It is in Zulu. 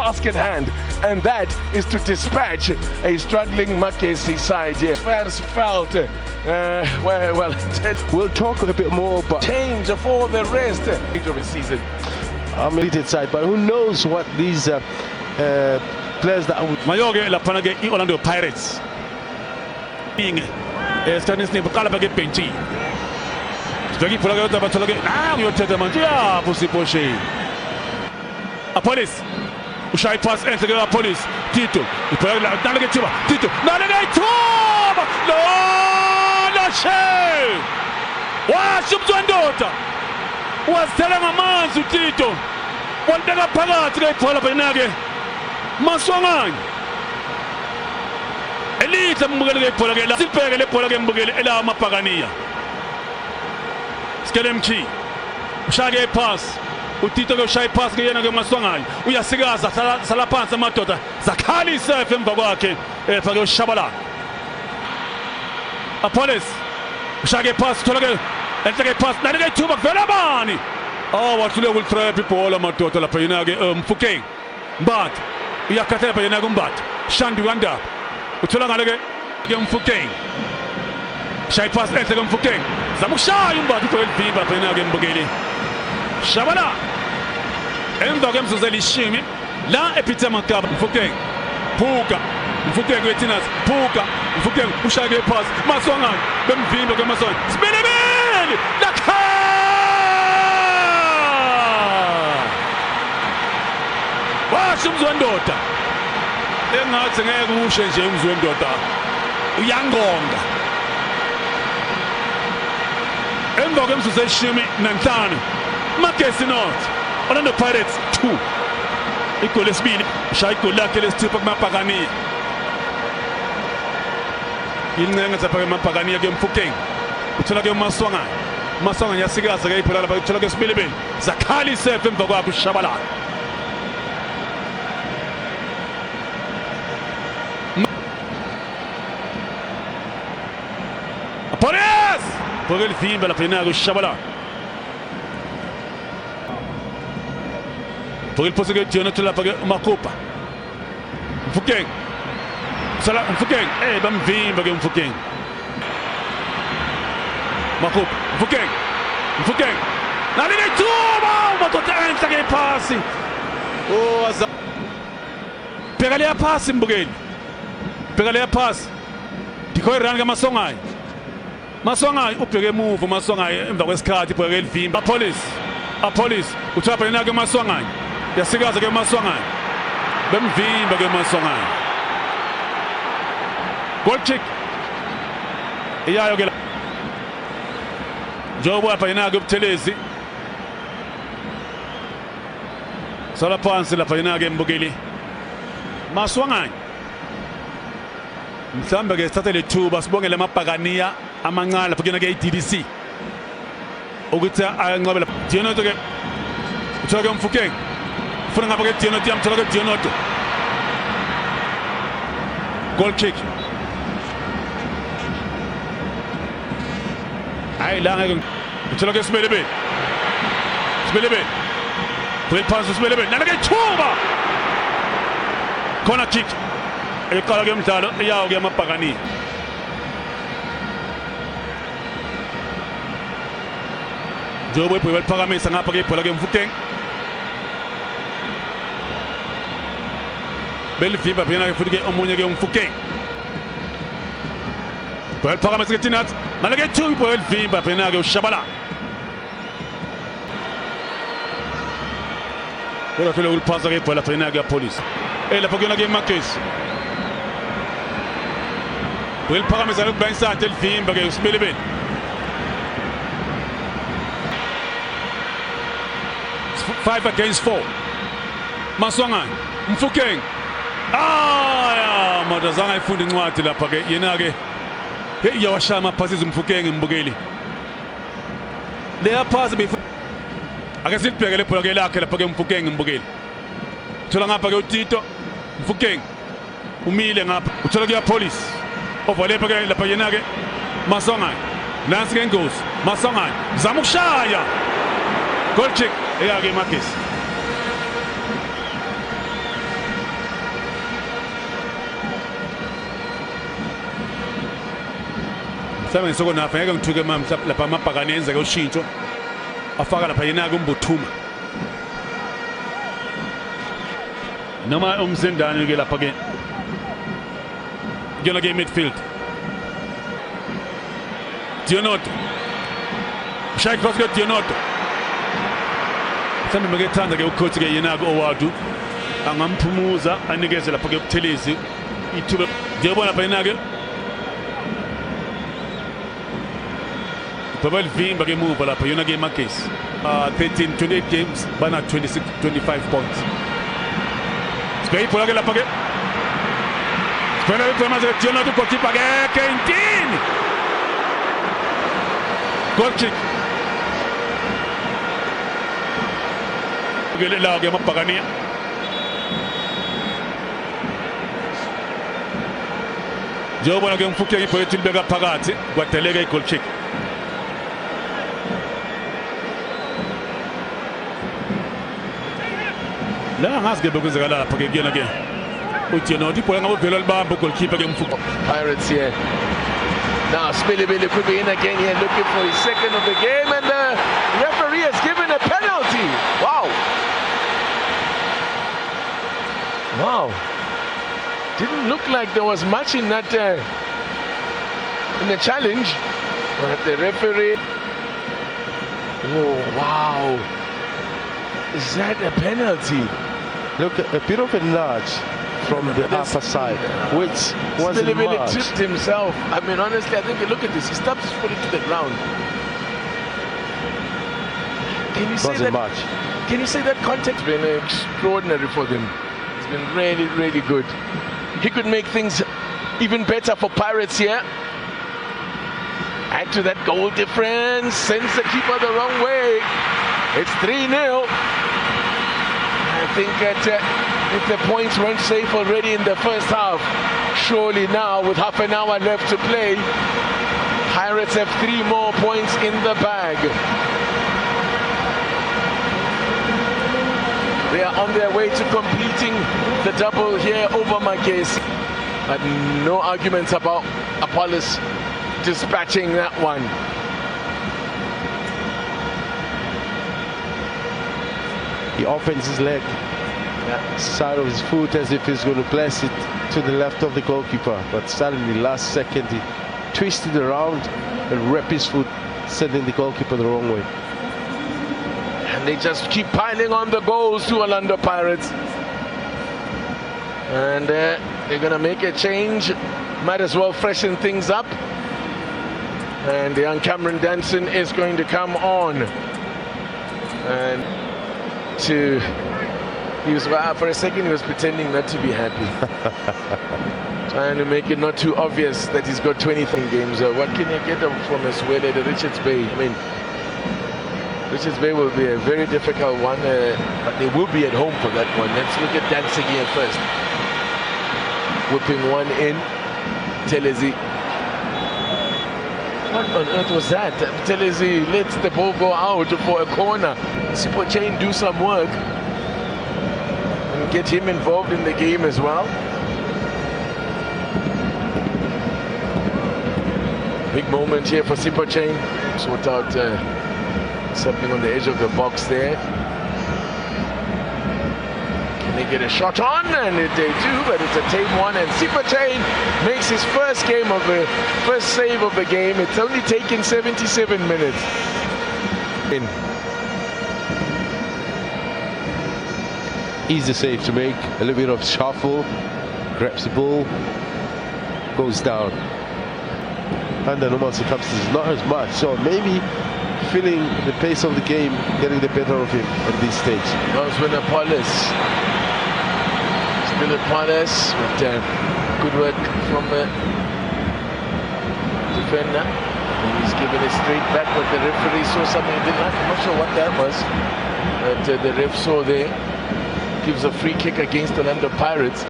task at hand, and that is to dispatch a struggling Makesi side here. Fans felt, we'll talk a bit more about change for the rest of the season. I'm elite side, but who knows what these players that Mayoge la panage Orlando Pirates. Being Stanis ne bakala bage benchi. Stagi pulaga ta batulage na yo tete mantia pusi poshi. A police. Ushai pass enter a police. Tito. Pulaga la nalage tuba. Tito. Nalage tuba. No she. Wa shubzwandota. Was telling a man to Tito. One day a paga to get Paula Penage. Maswangan. Elite Mugale Polagela, Silpegale Polagam Bugel, Ela Mapagania. Skelemki. Shage pass. Utito Shai pass Gayana Maswangan. We are cigars, Salapan Samatota. Zakali surf in Bagake, Pago Shabala. A police. Shage pass Tolaga. And take a pass, Navigate to Velamani. Oh, what will try people all about Total Payanage, Fuke. But we are Catapa Yanagumbat. Shandy Wanda. Utulanga Gum Fuke. Shai pass Etagum Fuke. Zamusha, but it will be Payanagam Bugeli. Shabala. And the games of the Shimi. La Epitamakab Fuke. Puka. Fuke Gretinas. Puka. Fuke. Ushage pass. Masonga. Bemvimba Gamason. Spinning. Naka! Washumzwandota. Engathi ngeke ushe nje umzwandota. Uyangonga. Emva kwemsusa eshimi nanhlanu. Makesi North. Orlando Pirates 2. Igoli lesibili. Shaya igoli lakhe lesithupha kuMapakania. Incenga zapha kuMapakania ke Mfukeng. Uthola ke Maswanga yasikaza ke iphela lapha uthola ke Sibilibeli Zakhali Sef emva kwakhe uShabala Apones Pogel Fimba lapha inaka uShabala Pogel poseke Tiono lapha ke Makupa Mfukeng Sala Mfukeng bamvimba ke Mfukeng Makup, Mfukeng. Now they do but to enter a passing. Oh, as Pegalia pass in Bugel. Pegalia pass. Dikoi Ranga Masongai. Masongai, Upege move for Masongai in the West Card, Pogel Fim, a police, Utrapanaga Masongai. The cigars again Masongai. Bem Vim again Masongai. Goal kick. Yayo Jobo hapa inaga Butelezi. Sala pansi la painaga Mbugeli. Maswangan. Mthamba ke statele 2 basibongele Mapakania amangala phukena ke DDC. Ukuthi angqabela Dionoto ke uthola ke Mfukeng. Ufuna ngapha ke Dionoto yamthola ke Dionoto. Goal kick. Ay lang uthola ke Sibilibeli Pwel pass Sibilibeli nalake thuba corner kick eqala ke umdlalo iyawo ke Mapakania Jobo Pwel phakamisa ngapha ke ibhola ke Mfukeng Belivimba phina ke futhi ke omunye ke Mfukeng Pwel phakamisa ke Tinat nalake thuba Pwel vimba phina ke uShabala Ora fele ulpasa ke pela phina ke police ela phokena ke Makesi Pwel phakamisa ke bensa tel vimba ke Sibilibeli Five against 4. Maswangan, Mfukeng. Madazanga ifundi incwadi lapha ke yena ke iyawashama passes Mfukeng Mbugeli. Leya pass before ake sibhekele ibhola ke lakhe lapha ke Mfukeng Mbugeli. Uthola ngapha ke uTito Mfukeng umile ngapha uthola ke police ovale lapha yena ke Maswangan. Nansi ke ingozi Maswangan zama ukushaya. Goal kick eyake Makesi mhlawumbe ngisokonafa ngeke ngithuke lapha amabhakane enzeke ushintsho afaka lapha yena-ke umbuthuma noma umzindane-ke lapha-ke kuyona-ke i-midfield Dionoto ushaya cross ke Dionoto mhlawumbe mekethanda-ke ukhothi-ke yena-ke owadu angamphumuza anikeze lapha-ke ubuthelezi ithuba ngiyobona lapha yena-ke Vimba ke move lapha yona ke Magesi 13 28 games bana 26 25 points Spey pola ke lapha ke Spena utama ze Tiono tu goalkeeper ke Kentin goal kick Gele la ke mapagania Jobona ke mfuke ke poetin bega phakathi kwadelega i goal kick La ngazi ke bekwenzekala lapha ke kuyena ke uTjeno ibhola ngabe velo libamba goalkeeper ke mfuko Pirates here. Now Spilibili could be in again here looking for his second of the game and the referee has given a penalty. Wow. Wow. Didn't look like there was much in that in the challenge. But the referee. Oh wow. Is that a penalty? Look, a bit of a nudge from the upper side, which wasn't much. Tipped himself. I mean, honestly, I think look at this. He stubbed his foot into the ground. Can you say that? Much. Can you say that contact has been extraordinary for them? It's been really, really good. He could make things even better for Pirates here. Add to that goal difference, sends the keeper the wrong way. It's 3-0. I think that if the points weren't safe already in the first half, surely now with half an hour left to play, Pirates have 3 more points in the bag. They are on their way to completing the double here over Magesi. But no arguments about Apollos dispatching that one. He opens his leg, side of his foot as if he's going to blast it to the left of the goalkeeper. But suddenly, last second, he twisted around and wrapped his foot, sending the goalkeeper the wrong way. And they just keep piling on the goals to Orlando Pirates. And they're going to make a change. Might as well freshen things up. And the young Cameron Danson is going to come on. And for a second he was pretending not to be happy. Trying to make it not too obvious that he's got 23 games. What can you get from Eswele to Richards Bay? I mean, Richards Bay will be a very difficult one, but they will be at home for that one. Let's look at Dancing here first. Whipping one in. Telezi. What on earth was that? Telezi lets the ball go out for a corner. Sipho Chain do some work and get him involved in the game as well. Big moment here for Sipho Chain. Sort out something on the edge of the box there. Can they get a shot on? And they do, but it's a tame one. And Sipho Chain makes his first save of the game. It's only taken 77 minutes. Easy save to make, a little bit of shuffle, grabs the ball, goes down. And the normal circumstances, not as much. So maybe feeling the pace of the game, getting the better of him at this stage. That was when Apollos. Still Apollos with good work from the defender. And he's given it straight back, but the referee saw something he didn't like. I'm not sure what that was. But the ref saw there. Gives a free kick against the Orlando Pirates.